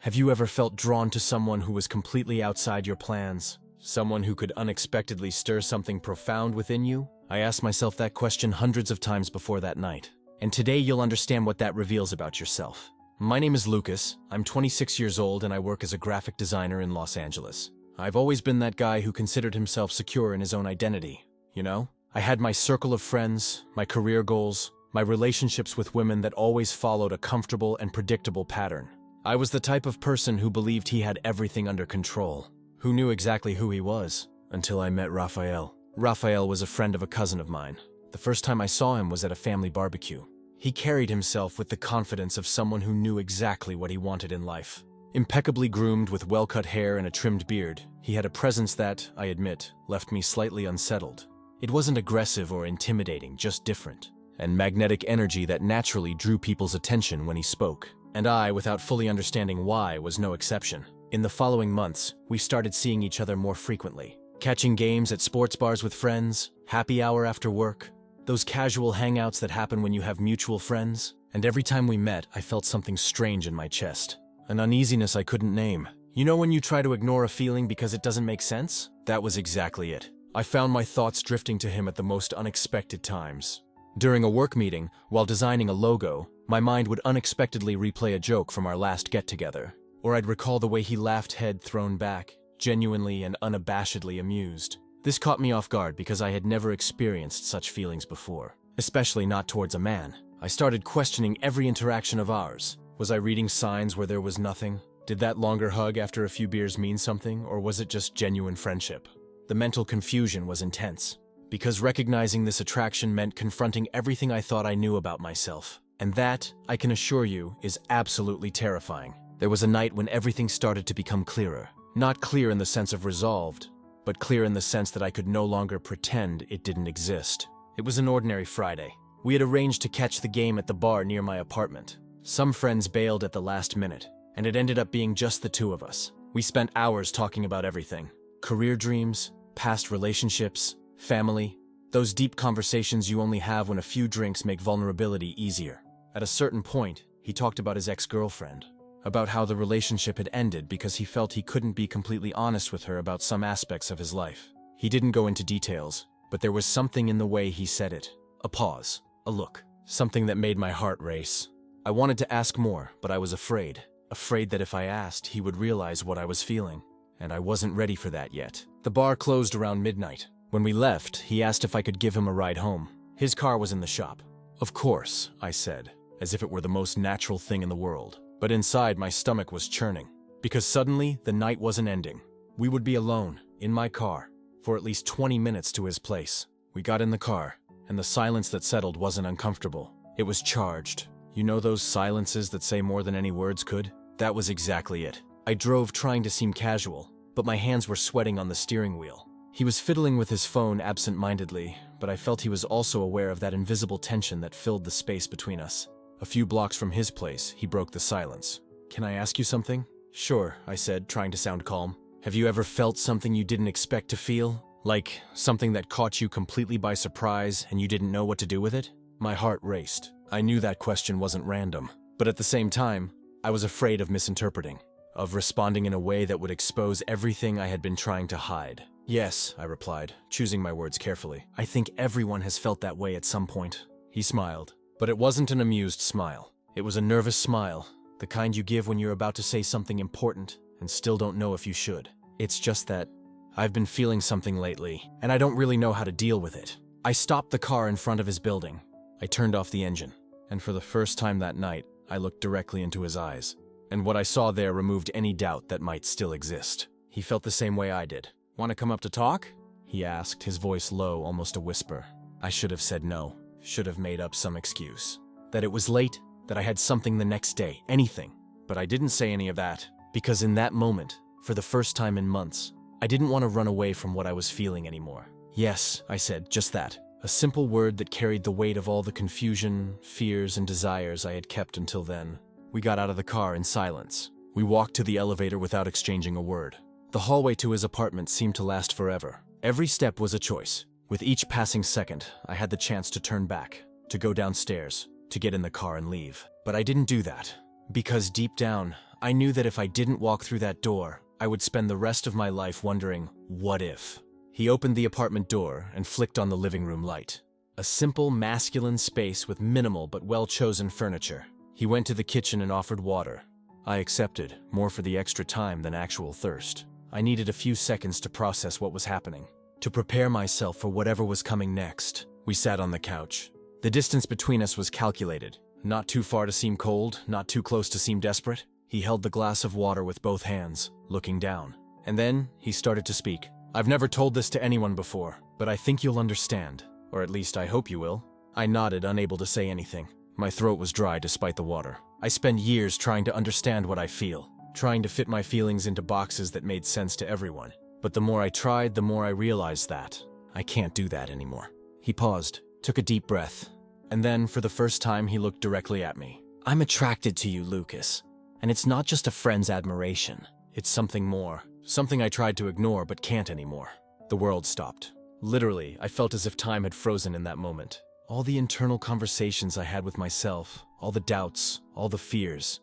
Have you ever felt drawn to someone who was completely outside your plans? Someone who could unexpectedly stir something profound within you? I asked myself that question hundreds of times before that night. And today you'll understand what that reveals about yourself. My name is Lucas, I'm 26 years old and I work as a graphic designer in Los Angeles. I've always been that guy who considered himself secure in his own identity, you know? I had my circle of friends, my career goals, my relationships with women that always followed a comfortable and predictable pattern. I was the type of person who believed he had everything under control, who knew exactly who he was, until I met Raphael. Raphael was a friend of a cousin of mine. The first time I saw him was at a family barbecue. He carried himself with the confidence of someone who knew exactly what he wanted in life. Impeccably groomed with well-cut hair and a trimmed beard, he had a presence that, I admit, left me slightly unsettled. It wasn't aggressive or intimidating, just different, and magnetic energy that naturally drew people's attention when he spoke. And I, without fully understanding why, was no exception. In the following months, we started seeing each other more frequently. Catching games at sports bars with friends, happy hour after work, those casual hangouts that happen when you have mutual friends. And every time we met, I felt something strange in my chest. An uneasiness I couldn't name. You know when you try to ignore a feeling because it doesn't make sense? That was exactly it. I found my thoughts drifting to him at the most unexpected times. During a work meeting, while designing a logo, my mind would unexpectedly replay a joke from our last get-together. Or I'd recall the way he laughed, head thrown back, genuinely and unabashedly amused. This caught me off guard because I had never experienced such feelings before, especially not towards a man. I started questioning every interaction of ours. Was I reading signs where there was nothing? Did that longer hug after a few beers mean something, or was it just genuine friendship? The mental confusion was intense, because recognizing this attraction meant confronting everything I thought I knew about myself. And that, I can assure you, is absolutely terrifying. There was a night when everything started to become clearer. Not clear in the sense of resolved, but clear in the sense that I could no longer pretend it didn't exist. It was an ordinary Friday. We had arranged to catch the game at the bar near my apartment. Some friends bailed at the last minute, and it ended up being just the two of us. We spent hours talking about everything. Career dreams, past relationships, family. Those deep conversations you only have when a few drinks make vulnerability easier. At a certain point, he talked about his ex-girlfriend, about how the relationship had ended because he felt he couldn't be completely honest with her about some aspects of his life. He didn't go into details, but there was something in the way he said it. A pause, a look, something that made my heart race. I wanted to ask more, but I was afraid that if I asked, he would realize what I was feeling, and I wasn't ready for that yet. The bar closed around midnight. When we left, he asked if I could give him a ride home. His car was in the shop. Of course, I said, as if it were the most natural thing in the world. But inside, my stomach was churning, because suddenly, the night wasn't ending. We would be alone, in my car, for at least 20 minutes to his place. We got in the car, and the silence that settled wasn't uncomfortable. It was charged. You know those silences that say more than any words could? That was exactly it. I drove trying to seem casual, but my hands were sweating on the steering wheel. He was fiddling with his phone absent-mindedly, but I felt he was also aware of that invisible tension that filled the space between us. A few blocks from his place, he broke the silence. "Can I ask you something?" "Sure," I said, trying to sound calm. "Have you ever felt something you didn't expect to feel? Like something that caught you completely by surprise and you didn't know what to do with it?" My heart raced. I knew that question wasn't random, but at the same time, I was afraid of misinterpreting, of responding in a way that would expose everything I had been trying to hide. "Yes," I replied, choosing my words carefully. "I think everyone has felt that way at some point." He smiled, but it wasn't an amused smile. It was a nervous smile, the kind you give when you're about to say something important and still don't know if you should. "It's just that I've been feeling something lately, and I don't really know how to deal with it." I stopped the car in front of his building. I turned off the engine, and for the first time that night, I looked directly into his eyes. And what I saw there removed any doubt that might still exist. He felt the same way I did. "Want to come up to talk?" he asked, his voice low, almost a whisper. I should have said no, should have made up some excuse. That it was late, that I had something the next day, anything. But I didn't say any of that, because in that moment, for the first time in months, I didn't want to run away from what I was feeling anymore. "Yes," I said, just that. A simple word that carried the weight of all the confusion, fears, and desires I had kept until then. We got out of the car in silence. We walked to the elevator without exchanging a word. The hallway to his apartment seemed to last forever. Every step was a choice. With each passing second, I had the chance to turn back, to go downstairs, to get in the car and leave. But I didn't do that, because deep down, I knew that if I didn't walk through that door, I would spend the rest of my life wondering, what if? He opened the apartment door and flicked on the living room light. A simple, masculine space with minimal but well-chosen furniture. He went to the kitchen and offered water. I accepted, more for the extra time than actual thirst. I needed a few seconds to process what was happening, to prepare myself for whatever was coming next. We sat on the couch. The distance between us was calculated. Not too far to seem cold, not too close to seem desperate. He held the glass of water with both hands, looking down. And then he started to speak. I've never told this to anyone before, but I think you'll understand. Or at least I hope you will. I nodded, unable to say anything. My throat was dry despite the water. I spent years trying to understand what I feel, trying to fit my feelings into boxes that made sense to everyone. But the more I tried, the more I realized that I can't do that anymore. He paused, took a deep breath, and then, for the first time, he looked directly at me. I'm attracted to you, Lucas. And it's not just a friend's admiration. It's something more. Something I tried to ignore but can't anymore. The world stopped. Literally, I felt as if time had frozen in that moment. All the internal conversations I had with myself, all the doubts, all the fears,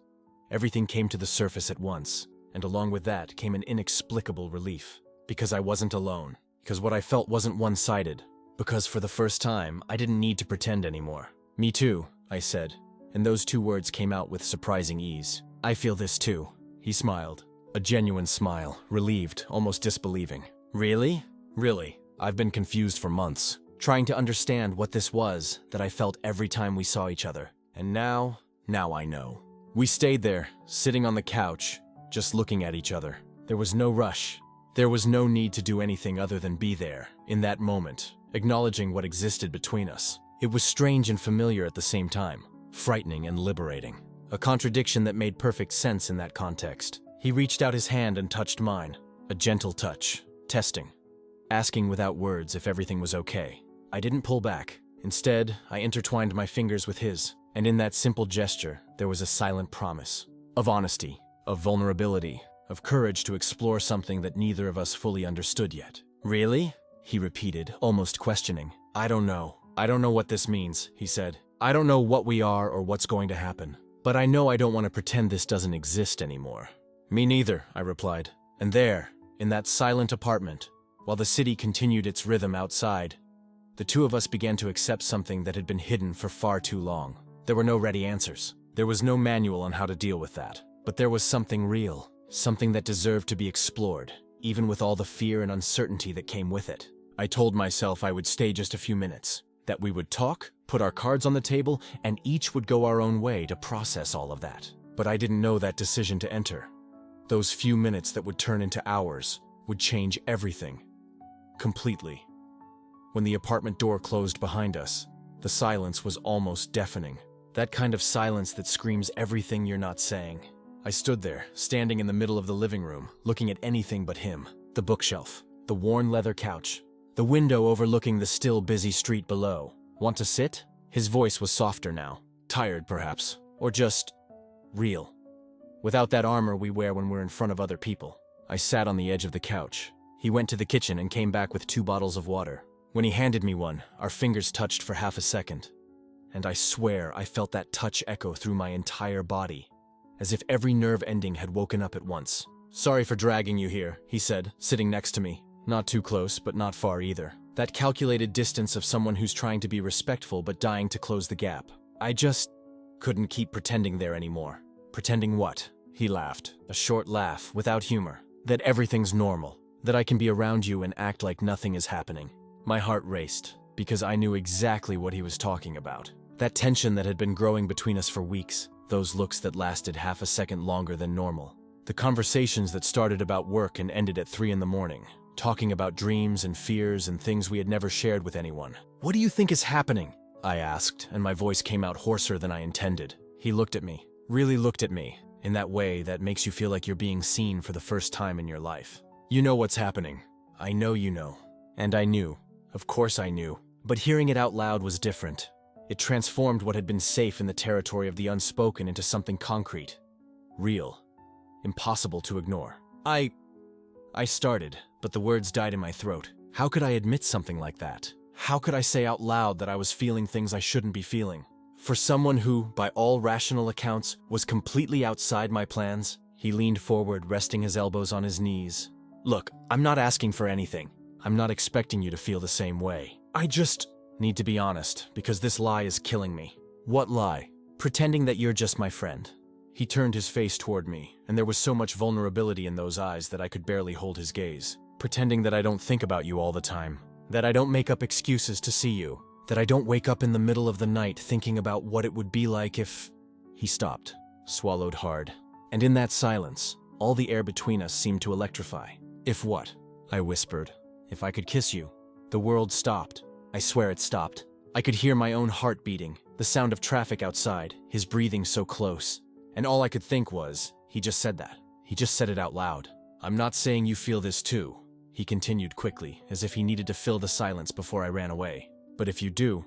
everything came to the surface at once, and along with that came an inexplicable relief. Because I wasn't alone. Because what I felt wasn't one-sided. Because for the first time, I didn't need to pretend anymore. Me too, I said, and those two words came out with surprising ease. I feel this too. He smiled. A genuine smile, relieved, almost disbelieving. Really? Really? I've been confused for months, trying to understand what this was that I felt every time we saw each other. And now I know. We stayed there, sitting on the couch, just looking at each other. There was no rush. There was no need to do anything other than be there, in that moment, acknowledging what existed between us. It was strange and familiar at the same time, frightening and liberating. A contradiction that made perfect sense in that context. He reached out his hand and touched mine. A gentle touch, testing, asking without words if everything was okay. I didn't pull back. Instead, I intertwined my fingers with his, and in that simple gesture, there was a silent promise. Of honesty, of vulnerability, of courage to explore something that neither of us fully understood yet. Really? He repeated, almost questioning. I don't know. I don't know what this means, he said. I don't know what we are or what's going to happen. But I know I don't want to pretend this doesn't exist anymore. Me neither, I replied. And there, in that silent apartment, while the city continued its rhythm outside, the two of us began to accept something that had been hidden for far too long. There were no ready answers. There was no manual on how to deal with that. But there was something real, something that deserved to be explored, even with all the fear and uncertainty that came with it. I told myself I would stay just a few minutes, that we would talk, put our cards on the table, and each would go our own way to process all of that. But I didn't know that decision to enter. Those few minutes that would turn into hours would change everything. Completely. When the apartment door closed behind us, the silence was almost deafening. That kind of silence that screams everything you're not saying. I stood there, standing in the middle of the living room, looking at anything but him. The bookshelf, the worn leather couch, the window overlooking the still busy street below. Want to sit? His voice was softer now. Tired, perhaps. Or just real. Without that armor we wear when we're in front of other people. I sat on the edge of the couch. He went to the kitchen and came back with 2 bottles of water. When he handed me one, our fingers touched for half a second. And I swear I felt that touch echo through my entire body, as if every nerve ending had woken up at once. Sorry for dragging you here, he said, sitting next to me. Not too close, but not far either. That calculated distance of someone who's trying to be respectful but dying to close the gap. I just couldn't keep pretending there anymore. Pretending what? He laughed, a short laugh, without humor. That everything's normal. That I can be around you and act like nothing is happening. My heart raced, because I knew exactly what he was talking about. That tension that had been growing between us for weeks. Those looks that lasted half a second longer than normal. The conversations that started about work and ended at 3 in the morning. Talking about dreams and fears and things we had never shared with anyone. What do you think is happening? I asked, and my voice came out hoarser than I intended. He looked at me, really looked at me, in that way that makes you feel like you're being seen for the first time in your life. You know what's happening. I know you know. And I knew. Of course I knew. But hearing it out loud was different. It transformed what had been safe in the territory of the unspoken into something concrete. Real. Impossible to ignore. I started, but the words died in my throat. How could I admit something like that? How could I say out loud that I was feeling things I shouldn't be feeling? For someone who, by all rational accounts, was completely outside my plans, He leaned forward, resting his elbows on his knees. Look, I'm not asking for anything. I'm not expecting you to feel the same way. I just need to be honest, because this lie is killing me. What lie? Pretending that you're just my friend. He turned his face toward me, and there was so much vulnerability in those eyes that I could barely hold his gaze. Pretending that I don't think about you all the time. That I don't make up excuses to see you. That I don't wake up in the middle of the night thinking about what it would be like if... He stopped, swallowed hard. And in that silence, all the air between us seemed to electrify. If what? I whispered. If I could kiss you. The world stopped. I swear it stopped. I could hear my own heart beating, the sound of traffic outside, his breathing so close. And all I could think was, he just said that. He just said it out loud. I'm not saying you feel this too, he continued quickly, as if he needed to fill the silence before I ran away. But if you do,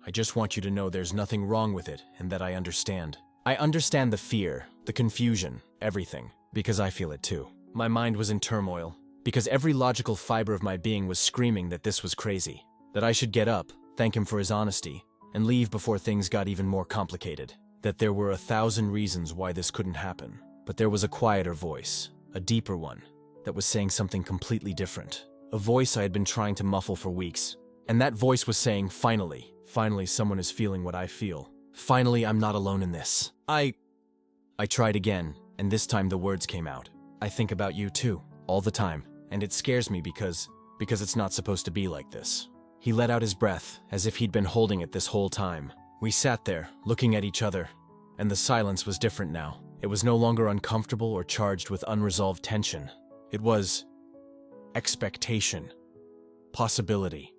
I just want you to know there's nothing wrong with it and that I understand. I understand the fear, the confusion, everything, because I feel it too. My mind was in turmoil, because every logical fiber of my being was screaming that this was crazy. That I should get up, thank him for his honesty, and leave before things got even more complicated. That there were 1,000 reasons why this couldn't happen. But there was a quieter voice, a deeper one, that was saying something completely different. A voice I had been trying to muffle for weeks. And that voice was saying, finally someone is feeling what I feel. Finally, I'm not alone in this. I tried again, and this time the words came out. I think about you too, all the time, and it scares me because it's not supposed to be like this. He let out his breath, as if he'd been holding it this whole time. We sat there, looking at each other, and the silence was different now. It was no longer uncomfortable or charged with unresolved tension. It was expectation, possibility.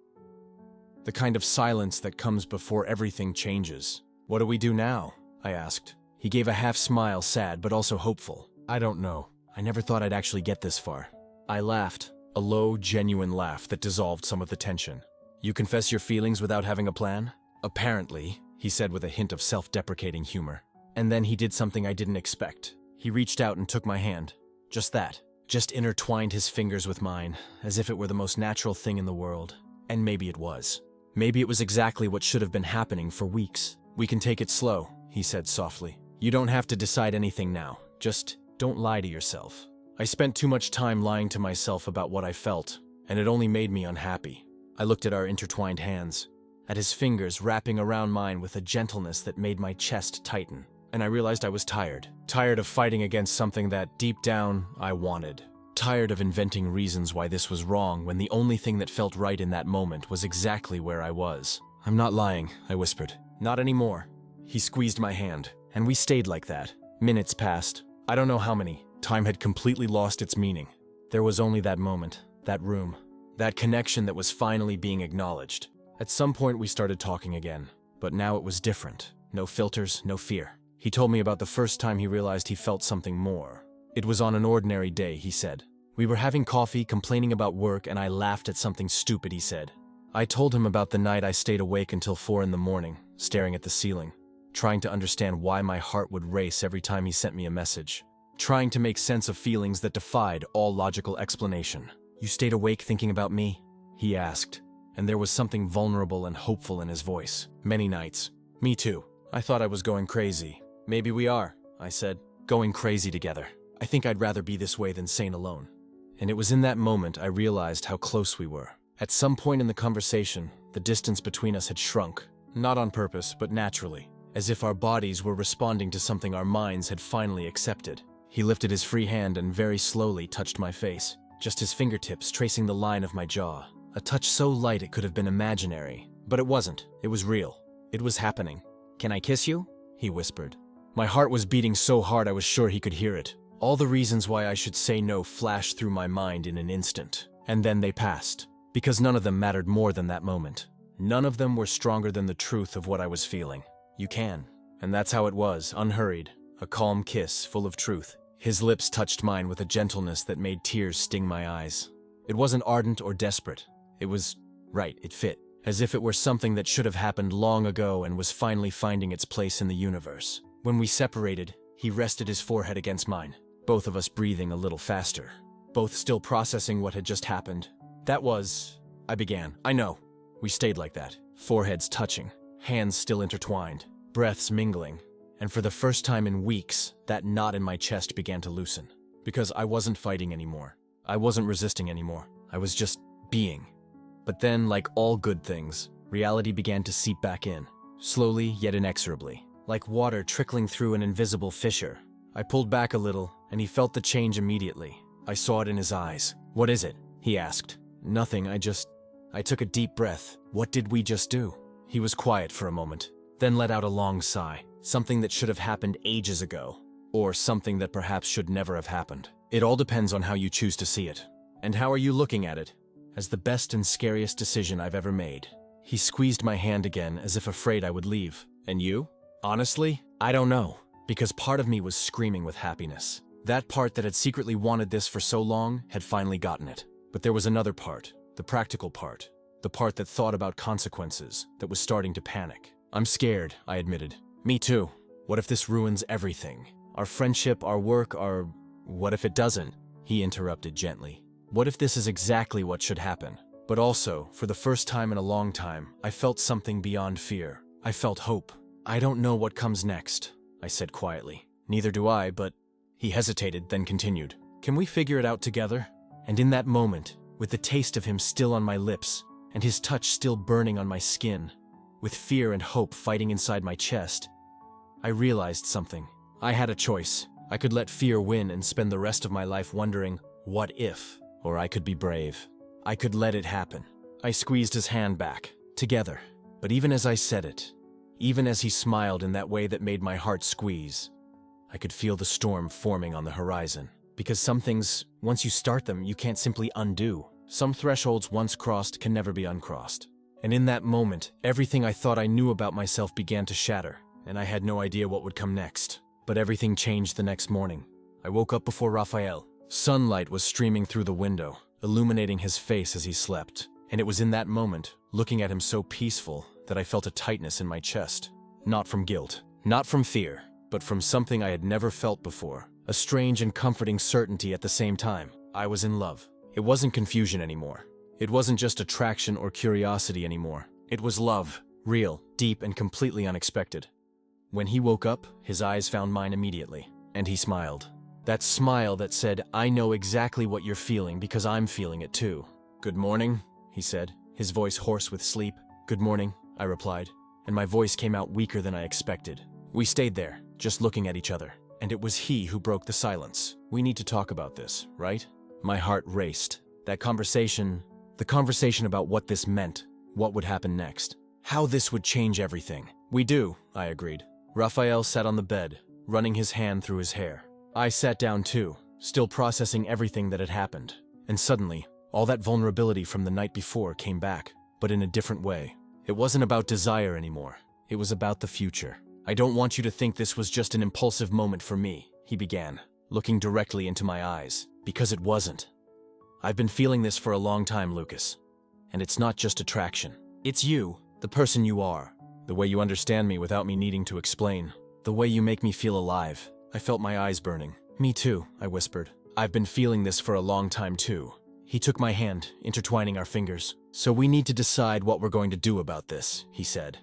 The kind of silence that comes before everything changes. What do we do now? I asked. He gave a half smile, sad but also hopeful. I don't know. I never thought I'd actually get this far. I laughed, a low, genuine laugh that dissolved some of the tension. You confess your feelings without having a plan? Apparently, he said with a hint of self-deprecating humor. And then he did something I didn't expect. He reached out and took my hand. Just that. Just intertwined his fingers with mine, as if it were the most natural thing in the world. And maybe it was. Maybe it was exactly what should have been happening for weeks. We can take it slow, he said softly. You don't have to decide anything now. Just don't lie to yourself. I spent too much time lying to myself about what I felt, and it only made me unhappy. I looked at our intertwined hands, at his fingers wrapping around mine with a gentleness that made my chest tighten. And I realized I was tired. Tired of fighting against something that, deep down, I wanted. Tired of inventing reasons why this was wrong when the only thing that felt right in that moment was exactly where I was. I'm not lying, I whispered. Not anymore. He squeezed my hand, and we stayed like that. Minutes passed. I don't know how many. Time had completely lost its meaning. There was only that moment, that room, that connection that was finally being acknowledged. At some point we started talking again, but now it was different. No filters, no fear. He told me about the first time he realized he felt something more. It was on an ordinary day, he said. We were having coffee, complaining about work, and I laughed at something stupid he said. I told him about the night I stayed awake until 4 in the morning, staring at the ceiling, trying to understand why my heart would race every time he sent me a message, trying to make sense of feelings that defied all logical explanation. You stayed awake thinking about me? He asked, and there was something vulnerable and hopeful in his voice. Many nights. Me too. I thought I was going crazy. Maybe we are, I said, going crazy together. I think I'd rather be this way than sane alone. And it was in that moment I realized how close we were. At some point in the conversation, the distance between us had shrunk, not on purpose, but naturally, as if our bodies were responding to something our minds had finally accepted. He lifted his free hand and very slowly touched my face, just his fingertips tracing the line of my jaw. A touch so light it could have been imaginary, but it wasn't. It was real. It was happening. Can I kiss you? He whispered. My heart was beating so hard I was sure he could hear it. All the reasons why I should say no flashed through my mind in an instant. And then they passed, because none of them mattered more than that moment. None of them were stronger than the truth of what I was feeling. You can. And that's how it was, unhurried. A calm kiss, full of truth. His lips touched mine with a gentleness that made tears sting my eyes. It wasn't ardent or desperate. It was right, it fit. As if it were something that should have happened long ago and was finally finding its place in the universe. When we separated, he rested his forehead against mine, both of us breathing a little faster, both still processing what had just happened. I began. I know. We stayed like that, foreheads touching, hands still intertwined, breaths mingling, And for the first time in weeks, that knot in my chest began to loosen. Because I wasn't fighting anymore. I wasn't resisting anymore. I was just being. But then, like all good things, reality began to seep back in. Slowly, yet inexorably. Like water trickling through an invisible fissure. I pulled back a little, and he felt the change immediately. I saw it in his eyes. "What is it?" he asked. "Nothing, I took a deep breath. What did we just do?" He was quiet for a moment, then let out a long sigh. Something that should have happened ages ago. Or something that perhaps should never have happened. It all depends on how you choose to see it. And how are you looking at it? As the best and scariest decision I've ever made. He squeezed my hand again as if afraid I would leave. And you? Honestly, I don't know. Because part of me was screaming with happiness. That part that had secretly wanted this for so long had finally gotten it. But there was another part, the practical part. The part that thought about consequences, that was starting to panic. "I'm scared," I admitted. "Me too. What if this ruins everything? Our friendship, our work, our... What if it doesn't?" He interrupted gently. "What if this is exactly what should happen?" But also, for the first time in a long time, I felt something beyond fear. I felt hope. "I don't know what comes next," I said quietly. "Neither do I, but..." He hesitated, then continued. "Can we figure it out together?" And in that moment, with the taste of him still on my lips, and his touch still burning on my skin, with fear and hope fighting inside my chest, I realized something. I had a choice. I could let fear win and spend the rest of my life wondering, what if? Or I could be brave. I could let it happen. I squeezed his hand back, together. But even as I said it, even as he smiled in that way that made my heart squeeze, I could feel the storm forming on the horizon. Because some things, once you start them, you can't simply undo. Some thresholds once crossed can never be uncrossed. And in that moment, everything I thought I knew about myself began to shatter, and I had no idea what would come next. But everything changed the next morning. I woke up before Raphael. Sunlight was streaming through the window, illuminating his face as he slept. And it was in that moment, looking at him so peaceful, that I felt a tightness in my chest. Not from guilt, not from fear, but from something I had never felt before. A strange and comforting certainty at the same time. I was in love. It wasn't confusion anymore. It wasn't just attraction or curiosity anymore. It was love, real, deep, and completely unexpected. When he woke up, his eyes found mine immediately, and he smiled. That smile that said, "I know exactly what you're feeling because I'm feeling it too." "Good morning," he said, his voice hoarse with sleep. "Good morning," I replied, and my voice came out weaker than I expected. We stayed there, just looking at each other, and it was he who broke the silence. "We need to talk about this, right?" My heart raced. The conversation about what this meant, what would happen next, how this would change everything. "We do," I agreed. Raphael sat on the bed, running his hand through his hair. I sat down too, still processing everything that had happened. And suddenly, all that vulnerability from the night before came back, but in a different way. It wasn't about desire anymore. It was about the future. "I don't want you to think this was just an impulsive moment for me," he began, looking directly into my eyes. "Because it wasn't. I've been feeling this for a long time, Lucas. And it's not just attraction. It's you, the person you are. The way you understand me without me needing to explain. The way you make me feel alive." I felt my eyes burning. "Me too," I whispered. "I've been feeling this for a long time too." He took my hand, intertwining our fingers. "So we need to decide what we're going to do about this," he said.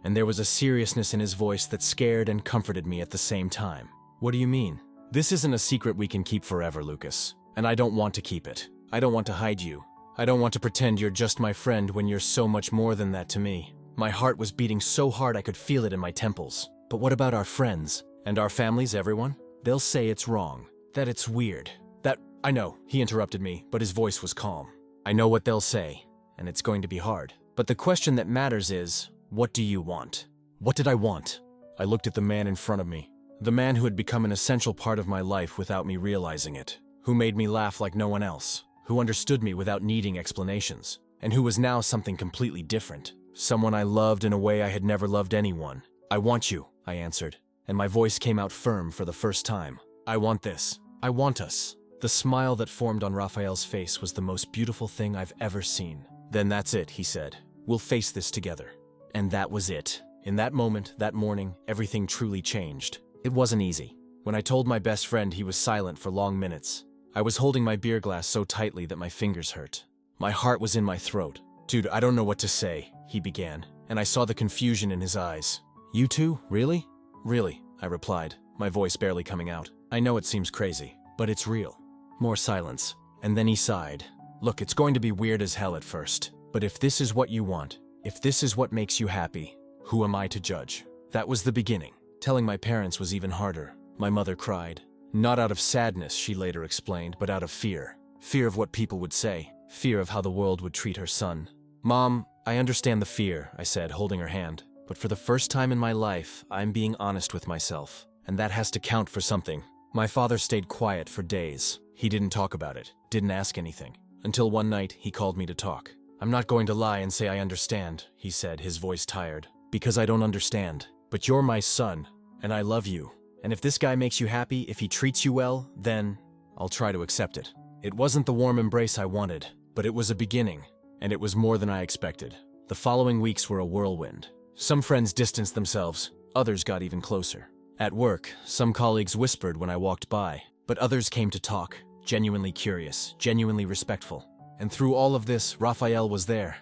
And there was a seriousness in his voice that scared and comforted me at the same time. "What do you mean?" "This isn't a secret we can keep forever, Lucas. And I don't want to keep it. I don't want to hide you. I don't want to pretend you're just my friend when you're so much more than that to me." My heart was beating so hard I could feel it in my temples. "But what about our friends? And our families, everyone? They'll say it's wrong. That it's weird. That..." "I know," he interrupted me, but his voice was calm. "I know what they'll say, and it's going to be hard. But the question that matters is, what do you want?" What did I want? I looked at the man in front of me. The man who had become an essential part of my life without me realizing it. Who made me laugh like no one else. Who understood me without needing explanations. And who was now something completely different. Someone I loved in a way I had never loved anyone. "I want you," I answered, and my voice came out firm for the first time. "I want this. I want us." The smile that formed on Raphael's face was the most beautiful thing I've ever seen. "Then that's it," he said. "We'll face this together." And that was it. In that moment, that morning, everything truly changed. It wasn't easy. When I told my best friend, he was silent for long minutes. I was holding my beer glass so tightly that my fingers hurt. My heart was in my throat. "Dude, I don't know what to say," he began, and I saw the confusion in his eyes. "You too? Really?" "Really," I replied, my voice barely coming out. I know it seems crazy, but it's real. More silence, and then he sighed. Look, it's going to be weird as hell at first, but if this is what you want, if this is what makes you happy, who am I to judge? That was the beginning. Telling my parents was even harder. My mother cried. Not out of sadness, she later explained, but out of fear. Fear of what people would say. Fear of how the world would treat her son. Mom, I understand the fear, I said, holding her hand. But for the first time in my life, I'm being honest with myself. And that has to count for something. My father stayed quiet for days. He didn't talk about it, didn't ask anything. Until one night, he called me to talk. I'm not going to lie and say I understand, he said, his voice tired. Because I don't understand. But you're my son, and I love you. And if this guy makes you happy, if he treats you well, then I'll try to accept it. It wasn't the warm embrace I wanted, but it was a beginning, and it was more than I expected. The following weeks were a whirlwind. Some friends distanced themselves, others got even closer. At work, some colleagues whispered when I walked by, but others came to talk, genuinely curious, genuinely respectful. And through all of this, Raphael was there.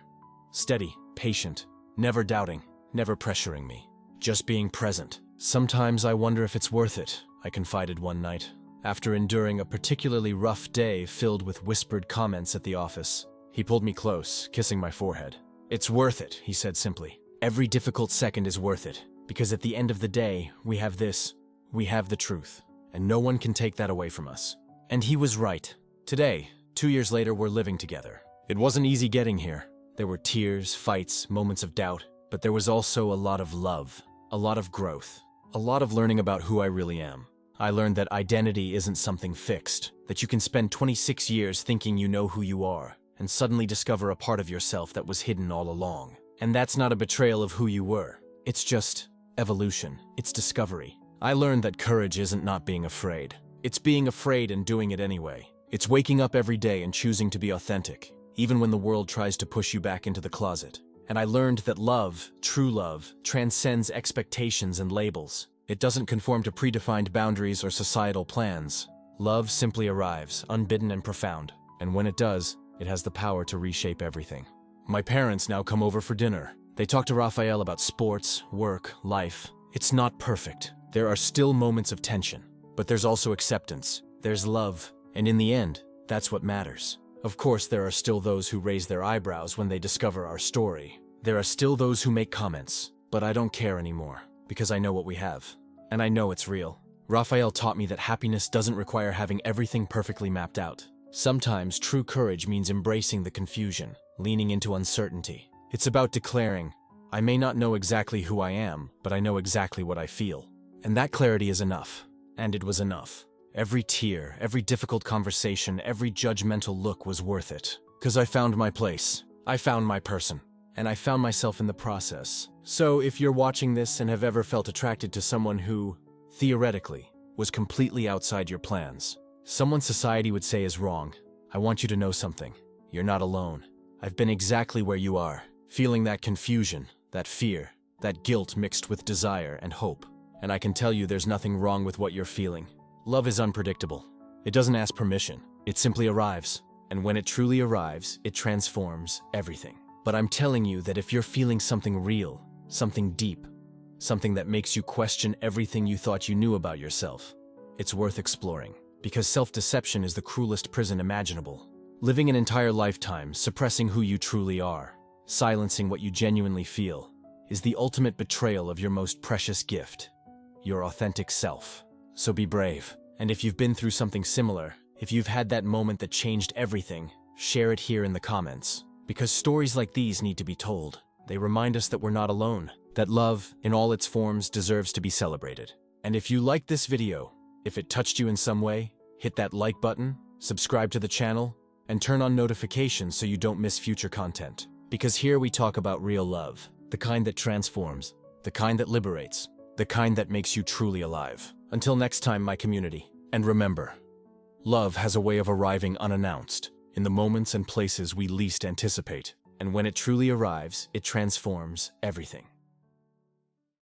Steady, patient, never doubting, never pressuring me. Just being present. Sometimes I wonder if it's worth it, I confided one night, after enduring a particularly rough day filled with whispered comments at the office. He pulled me close, kissing my forehead. It's worth it, he said simply. Every difficult second is worth it, because at the end of the day, we have the truth, and no one can take that away from us. And he was right. Today, 2 years later, we're living together. It wasn't easy getting here. There were tears, fights, moments of doubt, but there was also a lot of love, a lot of growth, a lot of learning about who I really am. I learned that identity isn't something fixed, that you can spend 26 years thinking you know who you are, and suddenly discover a part of yourself that was hidden all along. And that's not a betrayal of who you were. It's just evolution. It's discovery. I learned that courage isn't not being afraid. It's being afraid and doing it anyway. It's waking up every day and choosing to be authentic, even when the world tries to push you back into the closet. And I learned that love, true love, transcends expectations and labels. It doesn't conform to predefined boundaries or societal plans. Love simply arrives, unbidden and profound. And when it does, it has the power to reshape everything. My parents now come over for dinner. They talk to Raphael about sports, work, life. It's not perfect. There are still moments of tension. But there's also acceptance. There's love. And in the end, that's what matters. Of course, there are still those who raise their eyebrows when they discover our story. There are still those who make comments. But I don't care anymore, because I know what we have. And I know it's real. Raphael taught me that happiness doesn't require having everything perfectly mapped out. Sometimes true courage means embracing the confusion, leaning into uncertainty. It's about declaring, I may not know exactly who I am, but I know exactly what I feel. And that clarity is enough. And it was enough. Every tear, every difficult conversation, every judgmental look was worth it. 'Cause I found my place. I found my person. And I found myself in the process. So if you're watching this and have ever felt attracted to someone who, theoretically, was completely outside your plans, someone society would say is wrong, I want you to know something. You're not alone. I've been exactly where you are, feeling that confusion, that fear, that guilt mixed with desire and hope. And I can tell you there's nothing wrong with what you're feeling. Love is unpredictable. It doesn't ask permission. It simply arrives. And when it truly arrives, it transforms everything. But I'm telling you that if you're feeling something real, something deep, something that makes you question everything you thought you knew about yourself, it's worth exploring. Because self-deception is the cruelest prison imaginable. Living an entire lifetime, suppressing who you truly are, silencing what you genuinely feel, is the ultimate betrayal of your most precious gift, your authentic self. So be brave. And if you've been through something similar, if you've had that moment that changed everything, share it here in the comments. Because stories like these need to be told. They remind us that we're not alone, that love, in all its forms, deserves to be celebrated. And if you liked this video, if it touched you in some way, hit that like button, subscribe to the channel, and turn on notifications so you don't miss future content. Because here we talk about real love, the kind that transforms, the kind that liberates, the kind that makes you truly alive. Until next time, my community. And remember, love has a way of arriving unannounced, in the moments and places we least anticipate. And when it truly arrives, it transforms everything.